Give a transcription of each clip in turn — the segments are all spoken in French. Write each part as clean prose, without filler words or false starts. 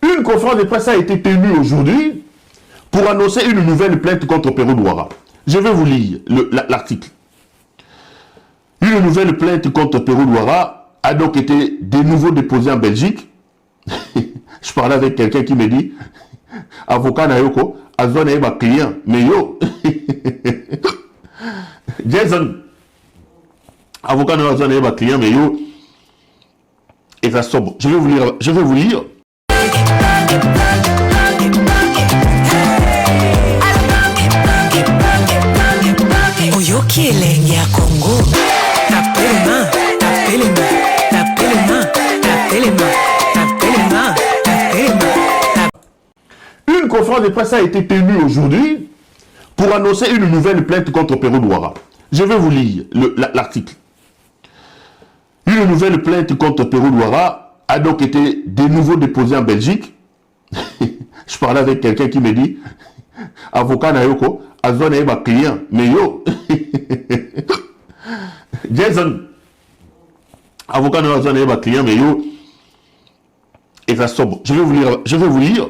Une conférence de presse a été tenue aujourd'hui pour annoncer une nouvelle plainte contre Perrault Douara. Je vais vous lire l'article. Une nouvelle plainte contre Perrault Douara a donc été de nouveau déposée en Belgique. Je parlais avec quelqu'un qui me dit, avocat Nayoko, a besoin d'un client, mais yo, Jason, avocat n'a besoin d'un client, mais yo, et ça sobre. Je vais vous lire. Oyoki elenge ya Congo, tapelema, tapelema, tapelema, tapelema, tapelema, tapelema. Une conférence de presse a été tenue aujourd'hui pour annoncer une nouvelle plainte contre Perrault Douara. Je vais vous lire l'article. Une nouvelle plainte contre Perrault Douara a donc été de nouveau déposée en Belgique. Je parlais avec quelqu'un qui me dit, avocat Nayoko, a besoin d'un client, mais yo, Jason, avocat n'a besoin d'un client, mais yo, et ça sobre. Je vais vous lire.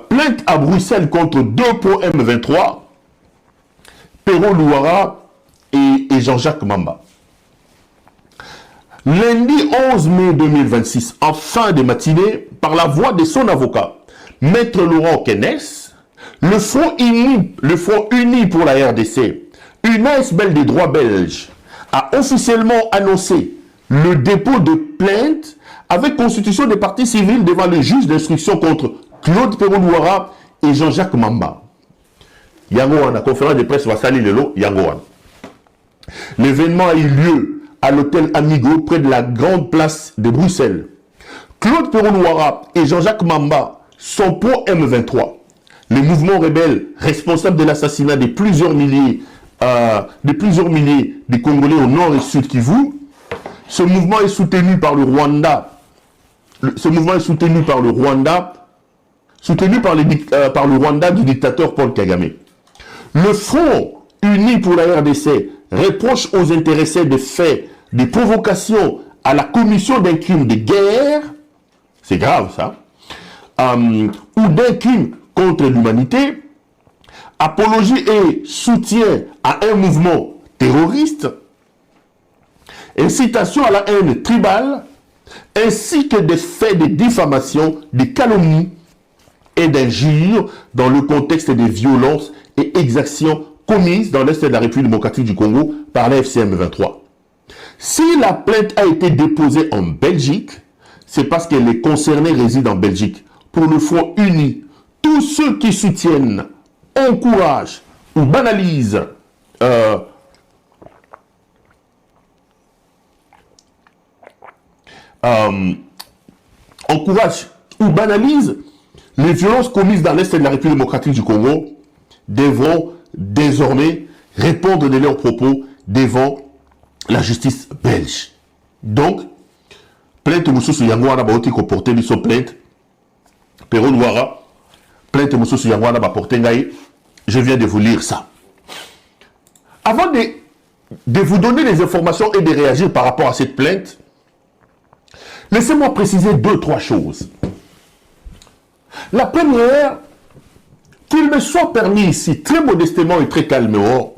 Plainte à Bruxelles contre 2 pro M23, Perrault Douara et Jean-Jacques Mamba. Lundi 11 mai 2026, en fin de matinée, par la voix de son avocat, Maître Laurent Kennes, le Front Uni pour la RDC, une ASBL des droits belges, a officiellement annoncé le dépôt de plainte avec constitution des parties civiles devant le juge d'instruction contre Claude Perrault Douara et Jean-Jacques Mamba. Yangoan, la conférence de presse va salir le lot, Yangoan. L'événement a eu lieu à l'hôtel Amigo, près de la grande place de Bruxelles. Claude Perrault Douara et Jean-Jacques Mamba sont pro M23. Le mouvement rebelle responsable de l'assassinat de plusieurs milliers de Congolais au nord et sud Kivu. Ce mouvement est soutenu par le Rwanda. Ce mouvement est soutenu par le Rwanda, par le Rwanda du dictateur Paul Kagame. Le Front Uni pour la RDC reproche aux intéressés de faits de provocation à la commission d'un crime de guerre, c'est grave ça, ou d'un crime contre l'humanité, apologie et soutien à un mouvement terroriste, incitation à la haine tribale, ainsi que des faits de diffamation, de calomnie et d'injures dans le contexte des violences et exactions commises dans l'Est de la République démocratique du Congo par la FCM 23. Si la plainte a été déposée en Belgique, c'est parce que les concernés résident en Belgique. Pour le Front Uni, tous ceux qui soutiennent, encouragent ou banalisent les violences commises dans l'Est de la République démocratique du Congo devront désormais répondre de leurs propos devant la justice belge. Donc, plainte Moussou Yangwana Baoti ko porté biso plainte, Perrault Douara, plainte Moussou Yangwana ba porté ngai, je viens de vous lire ça. Avant de vous donner les informations et de réagir par rapport à cette plainte, laissez-moi préciser 2-3 choses. La première, qu'il me soit permis ici, très modestement et très calmement,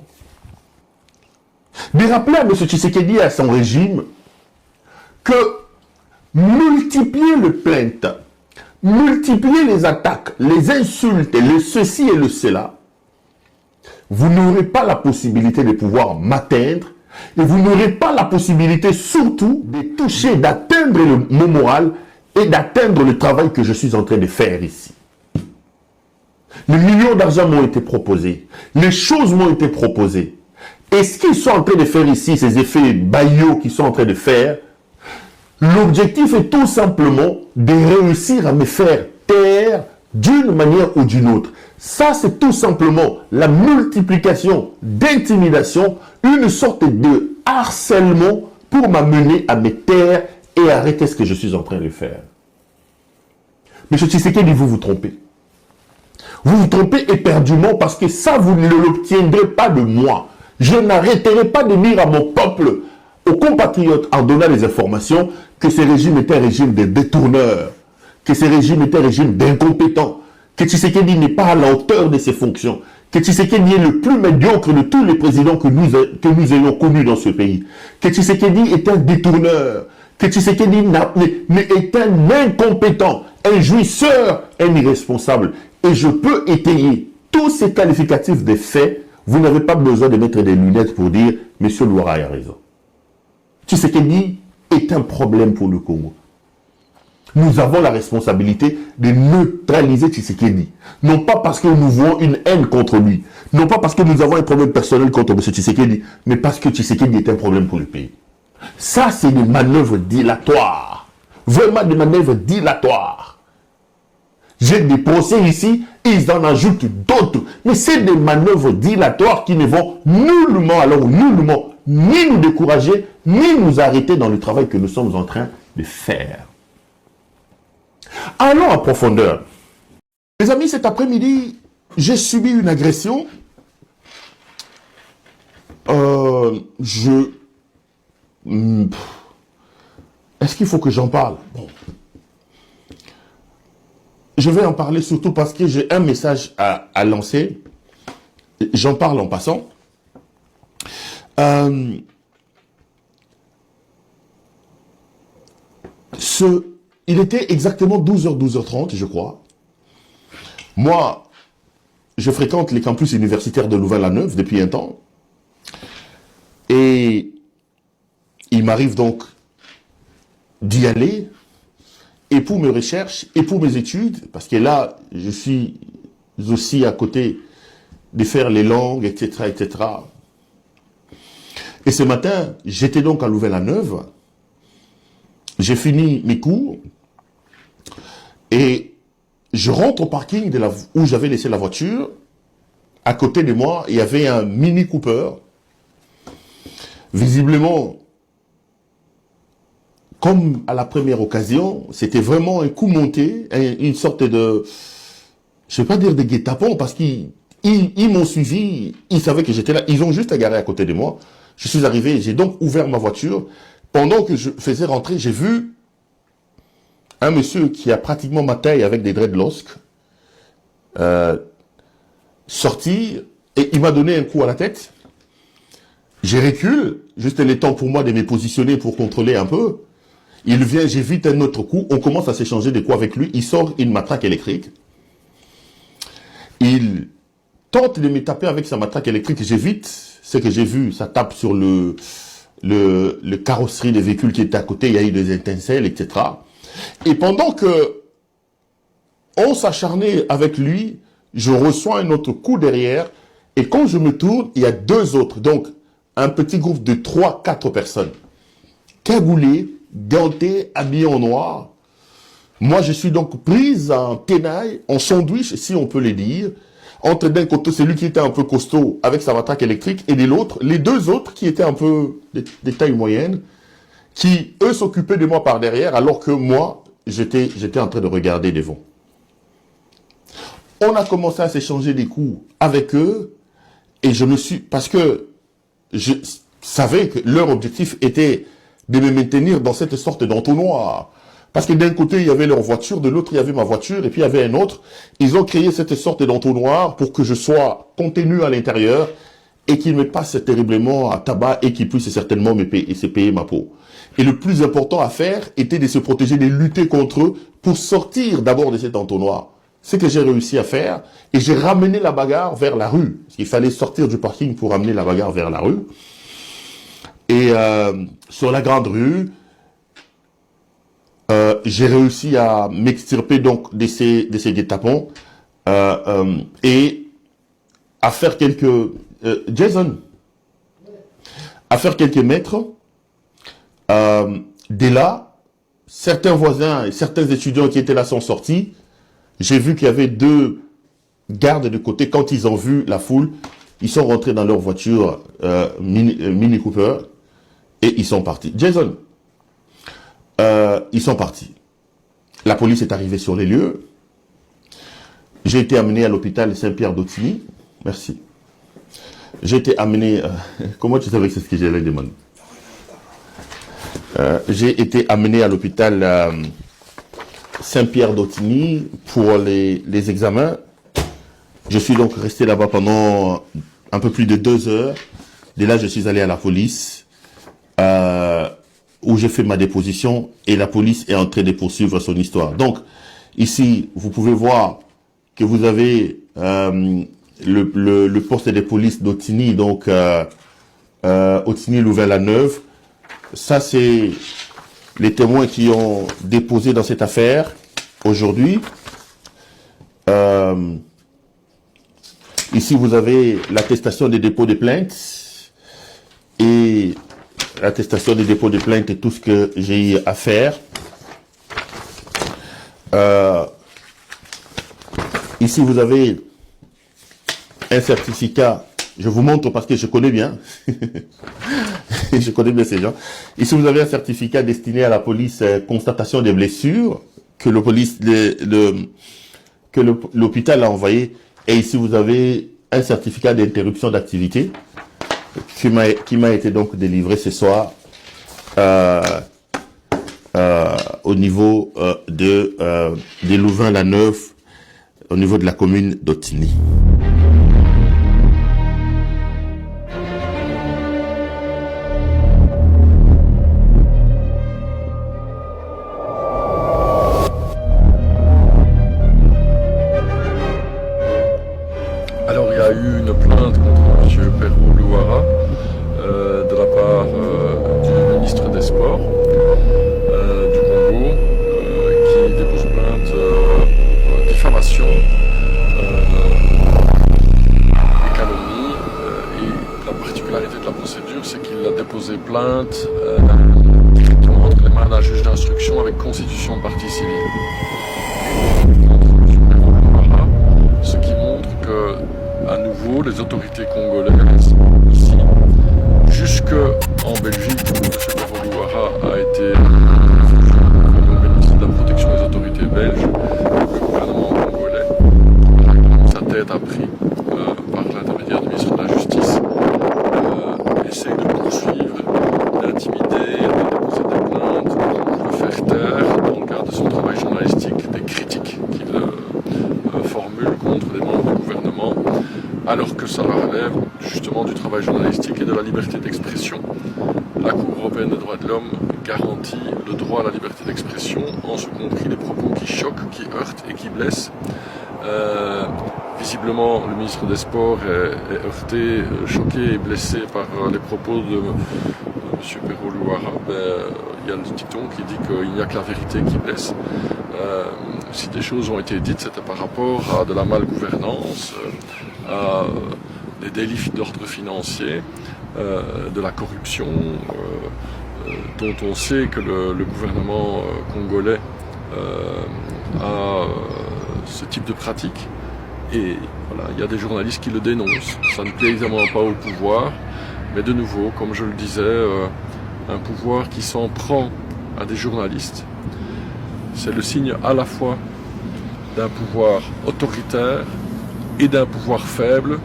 de rappeler à M. Tshisekedi et à son régime que multiplier les plaintes, multiplier les attaques, les insultes, le ceci et le cela, vous n'aurez pas la possibilité de pouvoir m'atteindre et vous n'aurez pas la possibilité surtout de toucher, d'atteindre mon moral et d'atteindre le travail que je suis en train de faire ici. Les millions d'argent m'ont été proposés, les choses m'ont été proposées. Et ce qu'ils sont en train de faire ici, ces effets baillots qu'ils sont en train de faire, l'objectif est tout simplement de réussir à me faire taire d'une manière ou d'une autre. Ça, c'est tout simplement la multiplication d'intimidation, une sorte de harcèlement pour m'amener à me taire et arrêter ce que je suis en train de faire. Monsieur Tshisekedi, vous vous trompez. Vous vous trompez éperdument parce que ça, vous ne l'obtiendrez pas de moi. Je n'arrêterai pas de dire à mon peuple, aux compatriotes en donnant les informations que ce régime était un régime de détourneurs, que ce régime était un régime d'incompétents, que Tshisekedi n'est pas à la hauteur de ses fonctions, que Tshisekedi est le plus médiocre de tous les présidents que nous ayons connus dans ce pays, que Tshisekedi est un détourneur, que Tshisekedi est un incompétent, un jouisseur, un irresponsable. Et je peux étayer tous ces qualificatifs des faits. Vous n'avez pas besoin de mettre des lunettes pour dire « Monsieur Loura a raison ». Tshisekedi est un problème pour le Congo. Nous avons la responsabilité de neutraliser Tshisekedi. Non pas parce que nous voyons une haine contre lui, non pas parce que nous avons un problème personnel contre M. Tshisekedi, mais parce que Tshisekedi est un problème pour le pays. Ça, c'est des manœuvres dilatoires. Vraiment des manœuvres dilatoires. J'ai des procès ici, ils en ajoutent d'autres. Mais c'est des manœuvres dilatoires qui ne vont nullement, alors nullement, ni nous décourager, ni nous arrêter dans le travail que nous sommes en train de faire. Allons en profondeur. Les amis, cet après-midi, j'ai subi une agression. Est-ce qu'il faut que j'en parle? Bon. Je vais en parler surtout parce que j'ai un message à lancer. J'en parle en passant. Il était exactement 12h, 12h30, je crois. Moi, je fréquente les campus universitaires de Louvain-la-Neuve depuis un temps. Et il m'arrive donc d'y aller, et pour mes recherches, et pour mes études, parce que là, je suis aussi à côté de faire les langues, etc., etc. Et ce matin, j'étais donc à Louvain-la-Neuve, j'ai fini mes cours, et je rentre au parking où j'avais laissé la voiture. À côté de moi, il y avait un Mini Cooper. Visiblement, comme à la première occasion, c'était vraiment un coup monté, une sorte de, je ne vais pas dire de guet-apens, parce qu'ils m'ont suivi, ils savaient que j'étais là, ils ont juste garé à côté de moi. Je suis arrivé, j'ai donc ouvert ma voiture. Pendant que je faisais rentrer, j'ai vu un monsieur qui a pratiquement ma taille avec des dreadlocks sortir, et il m'a donné un coup à la tête. J'ai recule, juste le temps pour moi de me positionner pour contrôler un peu. Il vient, j'évite un autre coup, on commence à s'échanger des coups avec lui, il sort une matraque électrique. Il tente de me taper avec sa matraque électrique, j'évite ce que j'ai vu, ça tape sur le carrosserie des véhicules qui était à côté, il y a eu des étincelles, etc. Et pendant que on s'acharnait avec lui, je reçois un autre coup derrière, et quand je me tourne, il y a deux autres, donc un petit groupe de 3-4 personnes, cagoulés, gantés, habillés en noir. Moi, je suis donc prise en tenaille, en sandwich, si on peut le dire, entre d'un côté celui qui était un peu costaud avec sa matraque électrique, et de l'autre, les deux autres qui étaient un peu de taille moyenne, qui, eux, s'occupaient de moi par derrière, alors que moi, j'étais en train de regarder devant. On a commencé à s'échanger des coups avec eux, et parce que je savais que leur objectif était de me maintenir dans cette sorte d'entonnoir. Parce que d'un côté, il y avait leur voiture, de l'autre, il y avait ma voiture, et puis il y avait un autre. Ils ont créé cette sorte d'entonnoir pour que je sois contenu à l'intérieur, et qu'ils me passent terriblement à tabac, et qu'ils puissent certainement me payer ma peau. Et le plus important à faire était de se protéger, de lutter contre eux, pour sortir d'abord de cet entonnoir. Ce que j'ai réussi à faire, et j'ai ramené la bagarre vers la rue. Parce qu'il fallait sortir du parking pour ramener la bagarre vers la rue. Et sur la grande rue, j'ai réussi à m'extirper donc de ces guet-apens et à faire quelques... Jason, à faire quelques mètres. Dès là, certains voisins et certains étudiants qui étaient là sont sortis. J'ai vu qu'il y avait deux gardes de côté. Quand ils ont vu la foule, ils sont rentrés dans leur voiture Mini Cooper et ils sont partis. Jason, ils sont partis. La police est arrivée sur les lieux. J'ai été amené à l'hôpital Saint-Pierre-d'Autigny. Merci. J'ai été amené... comment tu savais que c'est ce que j'allais demander? J'ai été amené à l'hôpital Saint-Pierre d'Autigny pour les examens. Je suis donc resté là-bas pendant un peu plus de 2 heures. Dès là, je suis allé à la police où j'ai fait ma déposition et la police est en train de poursuivre son histoire. Donc, ici, vous pouvez voir que vous avez le poste de police d'Autigny, donc Autigny-Louvain-la-Neuve. Ça, c'est les témoins qui ont déposé dans cette affaire aujourd'hui. Ici, vous avez l'attestation des dépôts de plainte et l'attestation des dépôts de plainte et tout ce que j'ai eu à faire. Ici, vous avez un certificat. Je vous montre parce que je connais bien. Je connais bien ces gens. Ici, vous avez un certificat destiné à la police constatation des blessures que l'hôpital a envoyé. Et ici, vous avez un certificat d'interruption d'activité qui m'a été donc délivré ce soir au niveau de Louvain-la-Neuve, au niveau de la commune d'Autigny. Alors il y a eu une plainte contre M. Perrault Louara de la part du ministre des Sports du Congo qui dépose plainte pour diffamation et calomnie. Et la particularité de la procédure, c'est qu'il a déposé plainte directement entre les mains d'un juge d'instruction avec constitution de partie civile. Ce qui montre que, à nouveau, les autorités congolaises, ici, jusque en Belgique, où M. Perrault Louara a été nommé ministre de la protection des autorités belges, le gouvernement congolais, sa tête a pris par l'intermédiaire du ministre de la Justice, essaye de poursuivre, d'intimider, de déposer des plaintes, de le faire taire dans le cadre de son travail journalistique, des critiques qu'il formule contre des membres du gouvernement, alors que ça relève justement du travail journalistique et de la liberté d'expression. La Cour européenne des droits de l'homme garantit le droit à la liberté d'expression, en ce compris les propos qui choquent, qui heurtent et qui blessent. Visiblement, le ministre des Sports est heurté, choqué et blessé par les propos de M. Perrault Louara. Il y a le dicton qui dit qu'il n'y a que la vérité qui blesse. Si des choses ont été dites, c'était par rapport à de la malgouvernance, à des délits d'ordre financier, de la corruption, dont on sait que le gouvernement congolais a ce type de pratique. Et voilà, il y a des journalistes qui le dénoncent. Ça ne plaît évidemment pas au pouvoir, mais de nouveau, comme je le disais, un pouvoir qui s'en prend à des journalistes, c'est le signe à la fois d'un pouvoir autoritaire et d'un pouvoir faible,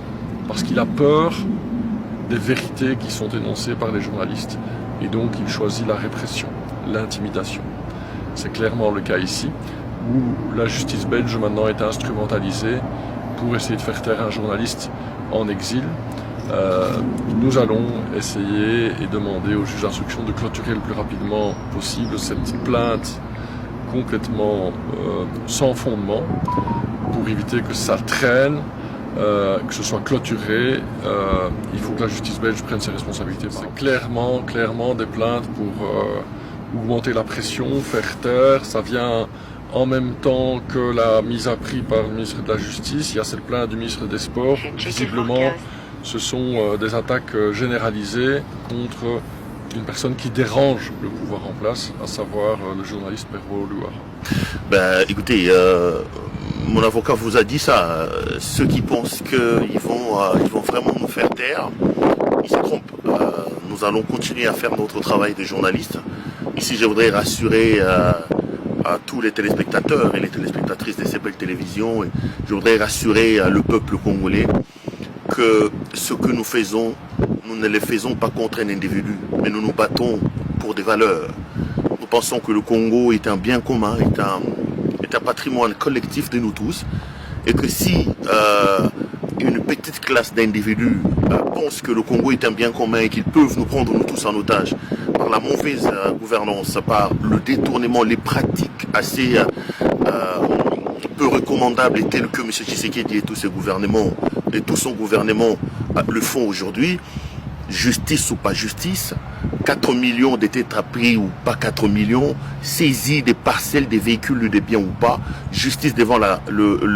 parce qu'il a peur des vérités qui sont énoncées par les journalistes, et donc il choisit la répression, l'intimidation. C'est clairement le cas ici, où la justice belge maintenant est instrumentalisée pour essayer de faire taire un journaliste en exil. Nous allons essayer et demander au juge d'instruction de clôturer le plus rapidement possible cette plainte complètement sans fondement, pour éviter que ça traîne, que ce soit clôturé. Il faut que la justice belge prenne ses responsabilités. C'est clairement des plaintes pour augmenter la pression, faire taire. Ça vient en même temps que la mise à prix par le ministre de la Justice. Il y a cette plainte du ministre des Sports. Visiblement, ce sont des attaques généralisées contre une personne qui dérange le pouvoir en place, à savoir le journaliste Perrault Louara. Ben, écoutez, mon avocat vous a dit ça. Ceux qui pensent qu'ils vont vraiment nous faire taire, ils se trompent. Nous allons continuer à faire notre travail de journaliste. Ici, je voudrais rassurer à tous les téléspectateurs et les téléspectatrices de ces belles télévisions. Je voudrais rassurer le peuple congolais que ce que nous faisons, nous ne le faisons pas contre un individu, mais nous nous battons pour des valeurs. pensons que le Congo est un bien commun, est un patrimoine collectif de nous tous. Et que si une petite classe d'individus pense que le Congo est un bien commun et qu'ils peuvent nous prendre nous tous en otage par la mauvaise gouvernance, par le détournement, les pratiques assez peu recommandables et telles que M. Tshisekedi et tous ses gouvernements et tout son gouvernement le font aujourd'hui, justice ou pas justice, 4 millions de tétrapris ou pas 4 millions, saisie des parcelles, des véhicules, des biens ou pas, justice devant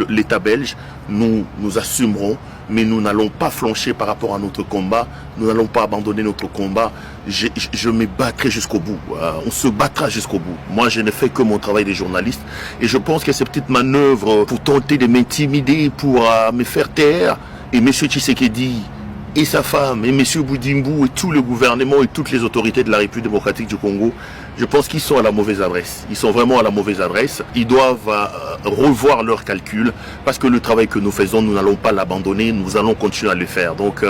l'État belge, nous assumerons, mais nous n'allons pas flancher par rapport à notre combat, nous n'allons pas abandonner notre combat, je me battrai jusqu'au bout, on se battra jusqu'au bout. Moi je ne fais que mon travail de journaliste et je pense que ces petites manœuvres pour tenter de m'intimider, pour me faire taire, et M. Tshisekedi et sa femme, et M. Boudimbu, et tout le gouvernement, et toutes les autorités de la République démocratique du Congo, je pense qu'ils sont à la mauvaise adresse. Ils sont vraiment à la mauvaise adresse. Ils doivent revoir leurs calculs, parce que le travail que nous faisons, nous n'allons pas l'abandonner, nous allons continuer à le faire. Donc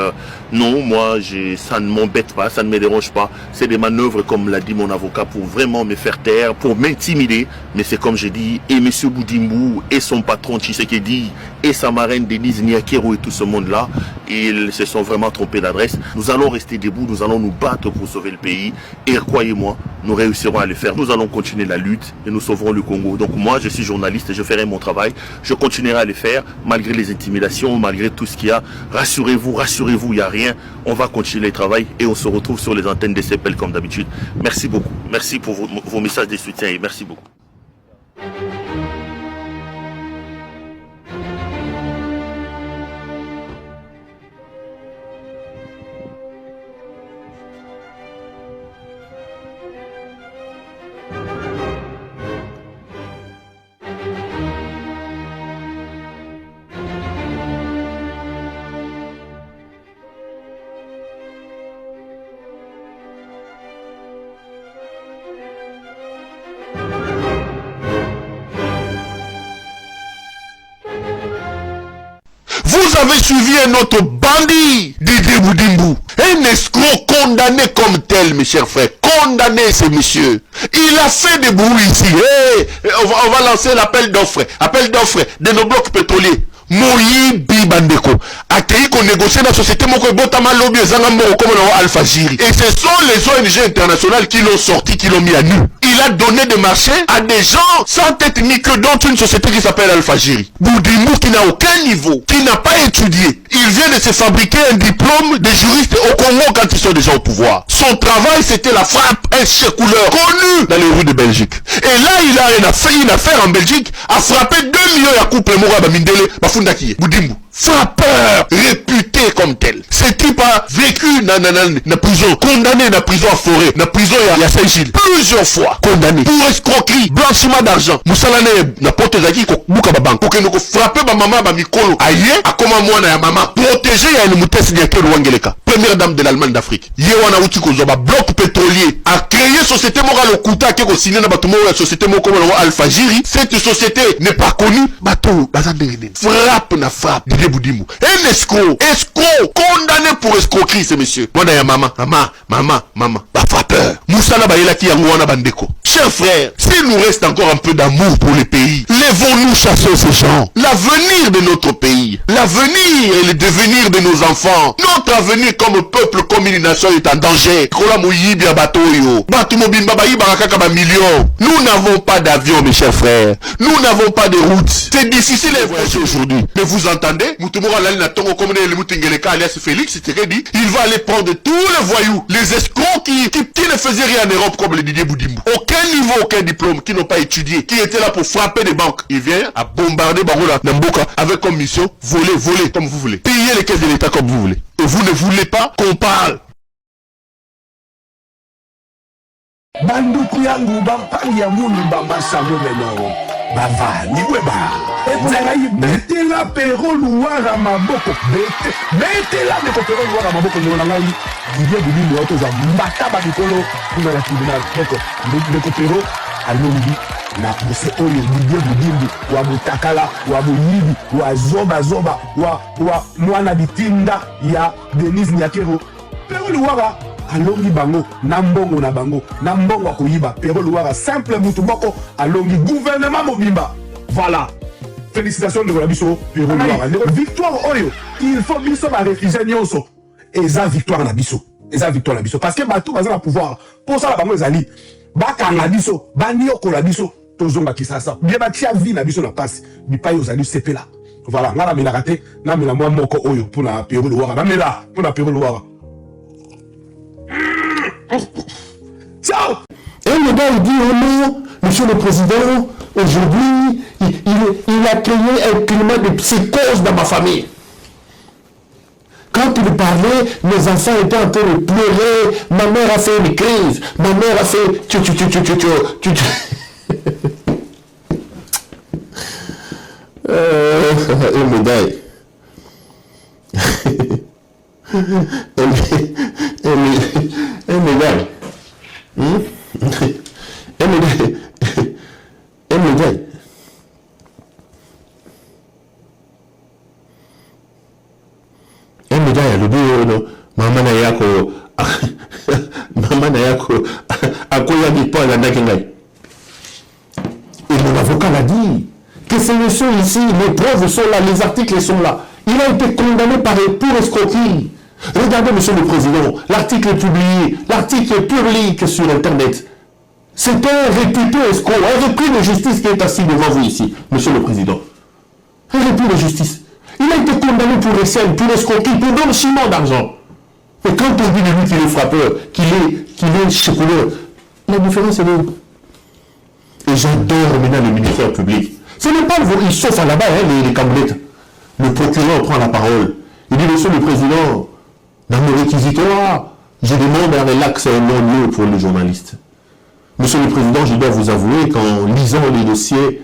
non, moi, ça ne m'embête pas, ça ne me dérange pas. C'est des manœuvres, comme l'a dit mon avocat, pour vraiment me faire taire, pour m'intimider. Mais c'est comme j'ai dit, et M. Boudimbu, et son patron Tshisekedi, et sa marraine Denise Nyakero, et tout ce monde-là, ils se sont vraiment trompés d'adresse. Nous allons rester debout, nous allons nous battre pour sauver le pays. Et croyez-moi, nous réussirons à le faire. Nous allons continuer la lutte et nous sauverons le Congo. Donc moi, je suis journaliste et je ferai mon travail. Je continuerai à le faire, malgré les intimidations, malgré tout ce qu'il y a. Rassurez-vous, il n'y a rien. On va continuer le travail et on se retrouve sur les antennes des CPL comme d'habitude. Merci beaucoup. Merci pour vos messages de soutien et merci beaucoup. Vous avez suivi un autre bandit, Didier Boudimbu, un escroc condamné comme tel, mes chers frères, condamné ce monsieur. Il a fait des bruits ici. Hey, on va lancer l'appel d'offres de nos blocs pétroliers. Moyibi Bandeko accueilli qu'on négocie dans la société Moko Botama Lobby comme Alpha Jiri. Et ce sont les ONG internationales qui l'ont sorti, qui l'ont mis à nu. Il a donné des marchés à des gens sans tête ni queue, dont une société qui s'appelle Alpha Jiri. Boudimbu qui n'a aucun niveau, qui n'a pas étudié. Il vient de se fabriquer un diplôme de juriste au Congo quand ils sont déjà au pouvoir. Son travail c'était la frappe, un chef couleur connu dans les rues de Belgique. Et là il a fait une affaire en Belgique, a frappé 2 millions à couple Moura Mindele, Boudimbu. Frappeur, réputé comme tel. Ce type a vécu na prison, condamné na prison à Forêt, na prison à Saint-Gilles, plusieurs fois condamné pour escroquerie, blanchiment d'argent. Moussalane na porte zaki ko buka babank, ko keno ko frapper ba maman ba mikolo. Aye, akoma mwana ya maman, protéger ya une mutesi ya Kelo Wangeleka, première dame de l'Allemagne d'Afrique. Yewana uti ko zoba bloc pétrolier a créé société morale okuta ke ko signer na batumo ya société moko na Alpha Jiri. Cette société n'est pas connue, bato bazandene. Frappe na frappe. Boudimbu. Un escroc, condamné pour escroquerie, ce monsieur. Mwana ya maman, ba frappeur. Moussala bayela ki yango wana bandeko. Chers frères, s'il nous reste encore un peu d'amour pour le pays, levons-nous chasser ces gens. L'avenir de notre pays, l'avenir et le devenir de nos enfants, notre avenir comme peuple, comme une nation est en danger. Nous n'avons pas d'avion, mes chers frères. Nous n'avons pas de route. C'est difficile à voyager aujourd'hui. Mais vous entendez? Félix, il va aller prendre tous les voyous, les escrocs qui ne faisaient rien en Europe comme le Didier Boudimbu. Aucun niveau, aucun diplôme, qui n'ont pas étudié, qui étaient là pour frapper des banques. Il vient à bombarder Barola Namboka avec comme mission voler comme vous voulez. Payer les caisses de l'État comme vous voulez. Et vous ne voulez pas qu'on parle. Banduku yangu bampali ya mundu bambasango meno bava niweba etangai betela pero luwara maboko betela de pero luwara maboko ngona ngai Didier Boudimbu auto za mbata ba mikolo kuna na tribunal donc de pero alongi na bose oyo Didier Boudimbu wa mutakala wa bonyibi wa zoba wa mwana bitinda ya Denise Nyakero pero luwara alongi bango na mbongo na bango na mbongo akoyiba Pero Louara simple mutu moko alongi gouvernement mobimba. Voilà. Félicitations de la biso Pero Louara. Victoire oyo, il faut biso ba réfugié nyonso. Eza victoire na biso. Eza victoire na biso parce que bato baza na pouvoir. Pour ça la bango ezali bakanga biso, bani okola biso tozonga kisasa. Bien batia vie na biso na passe. Bipai ozali sepela. Voilà, ngala mela raté, na mela moi moko oyo pour la Pero Louara. Na mela pour la Pero Louara. Ciao. Et le gars, il dit, oh non, monsieur le président, aujourd'hui, il a créé un climat de psychose dans ma famille. Quand il parlait, mes enfants étaient en train de pleurer, ma mère a fait une crise, ma mère a fait... Et médaille. Et médaille. Maman Nayako et mon avocat l'a dit que ces messieurs ici, les preuves sont là, les articles sont là. Il a été condamné pour escroquerie. Regardez, monsieur le président, l'article est publié, l'article est public sur Internet. C'est un réputé escroc, un repris de justice qui est assis devant vous ici, monsieur le président. Un repris de justice. Il a été condamné pour recel, pour escroquerie, pour blanchiment d'argent. Et quand on dit de lui qu'il est frappeur, qu'il est chicoleur, la différence est là. Et j'adore maintenant le ministère public. Ce n'est pas le il sauf à là-bas, hein, les camoulettes. Le procureur prend la parole. Il dit, monsieur le président, dans mon réquisitoire, je demande un relax et un non-lieu pour les journalistes. Monsieur le président, je dois vous avouer qu'en lisant les dossiers,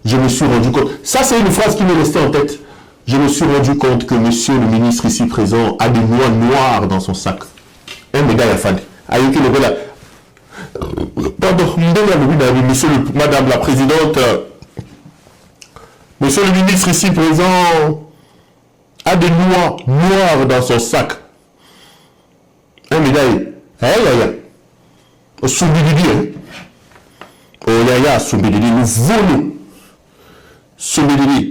je me suis rendu compte. Ça, c'est une phrase qui m'est restée en tête. Je me suis rendu compte que monsieur le ministre ici présent a des noix noires dans son sac. Un médaille à fan. Pardon, madame la présidente, monsieur le ministre ici présent a des noix noires dans son sac. Un médaille. Aïe aïe aïe. Soubididi, hein. Oh yaya, Soubididi, nous volons. Soubididi.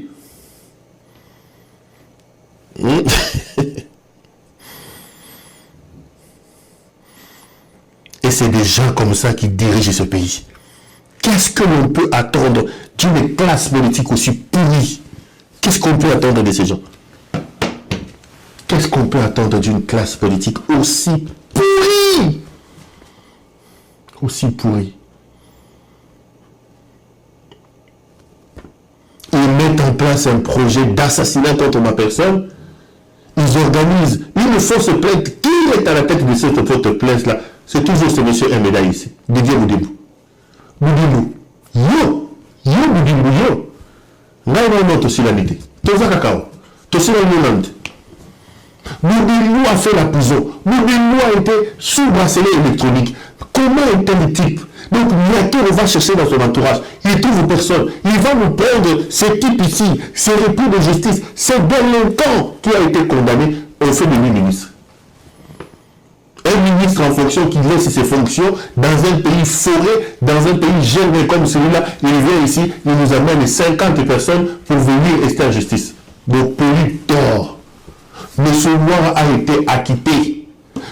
Et c'est des gens comme ça qui dirigent ce pays. Qu'est-ce que l'on peut attendre d'une classe politique aussi pourrie? Qu'est-ce qu'on peut attendre de ces gens? Qu'est-ce qu'on peut attendre d'une classe politique aussi pourrie? Aussi pourrie. Ils mettent en place un projet d'assassinat contre ma personne. Ils organisent une fausse plainte. Qui est à la tête de cette fausse plainte-là? C'est toujours ce monsieur Mbeda ici. Didier Boudimou. Boudimou. Yo. Yo Boudimou. Yo. Non, tosi la nité. Tosa kakao. Tosi la nulante. Boudimou a fait la prison. Boudimou a été sous bracelet électronique. Comment est le type? Donc, Niato va chercher dans son entourage. Il trouve personne. Il va nous prendre ce type ici, ce repris de justice, ce délinquant qui a été condamné au fait de lui ministre. Un ministre en fonction qui laisse ses fonctions dans un pays forêt, dans un pays germé comme celui-là, il vient ici, il nous amène 50 personnes pour venir rester en justice. Donc, pour lui, tort. M. Noir a été acquitté.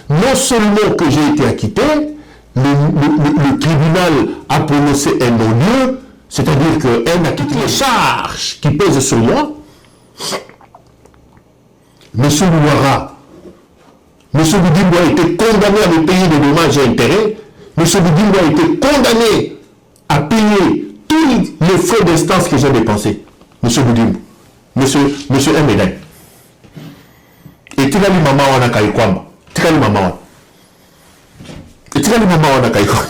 Non seulement que j'ai été acquitté, le tribunal a prononcé un non-lieu, c'est-à-dire qu'un acquitté les charges qui pèsent sur moi. M. Louara, M. Boudimbo a été condamné à me payer des dommages et intérêts. M. Boudimbo a été condamné à payer tous les frais d'instance que j'ai dépensés. M. Boudimbo, M. Mbeda. Et tu as dit maman on a caillé quoi? Tu as dit maman. Et tu as dit maman on a caillé quoi?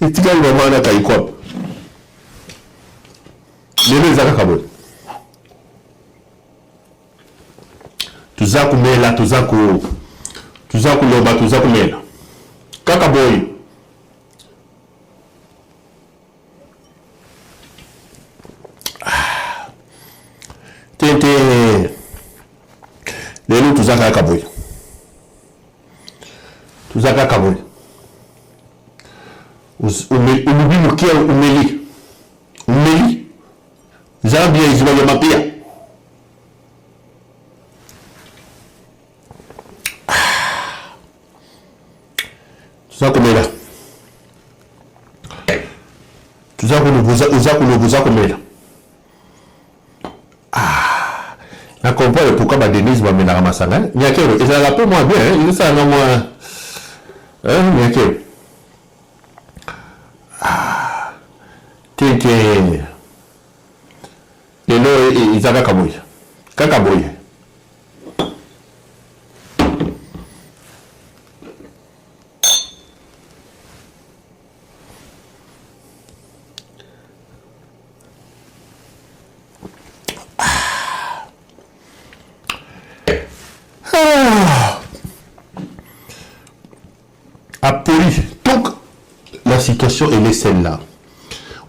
Et tu as dit maman on a caillé quoi? Les gens kabul. Tuzaku mela, tuzaku loba, tuzaku mela. Kaka boy. Tente tozaka kaboy. Tozaka kaboy. Ulubi mukia umeli. Umeli. Zambia izwa mapia. Tuzakomela. Tuzakomela. Na comprendre pourquoi Denise va mener à Masanga. Nyakero, et ça rappelle moi bien, il ça non moi. Nyakero. Teke. Lelo ils avaient kaboy. Kakaboy. Donc, la situation, elle est celle-là.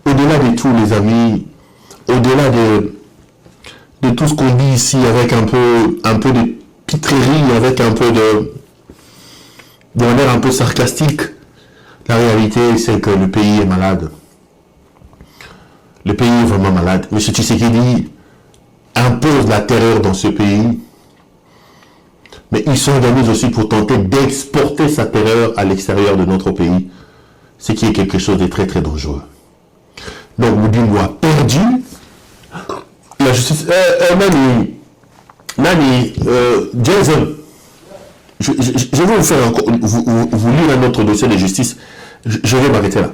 Au-delà de tout, les amis, au-delà de tout ce qu'on dit ici, avec un peu de pitrerie, avec un peu de manière un peu sarcastique, la réalité, c'est que le pays est malade. Le pays est vraiment malade. M. Tshisekedi impose la terreur dans ce pays. Mais ils sont organisés aussi pour tenter d'exporter sa terreur à l'extérieur de notre pays, ce qui est quelque chose de très très dangereux. Donc Moudimbo a perdu. La justice... Jason, je vais vous faire encore, vous lire un autre dossier de justice. Je vais m'arrêter là.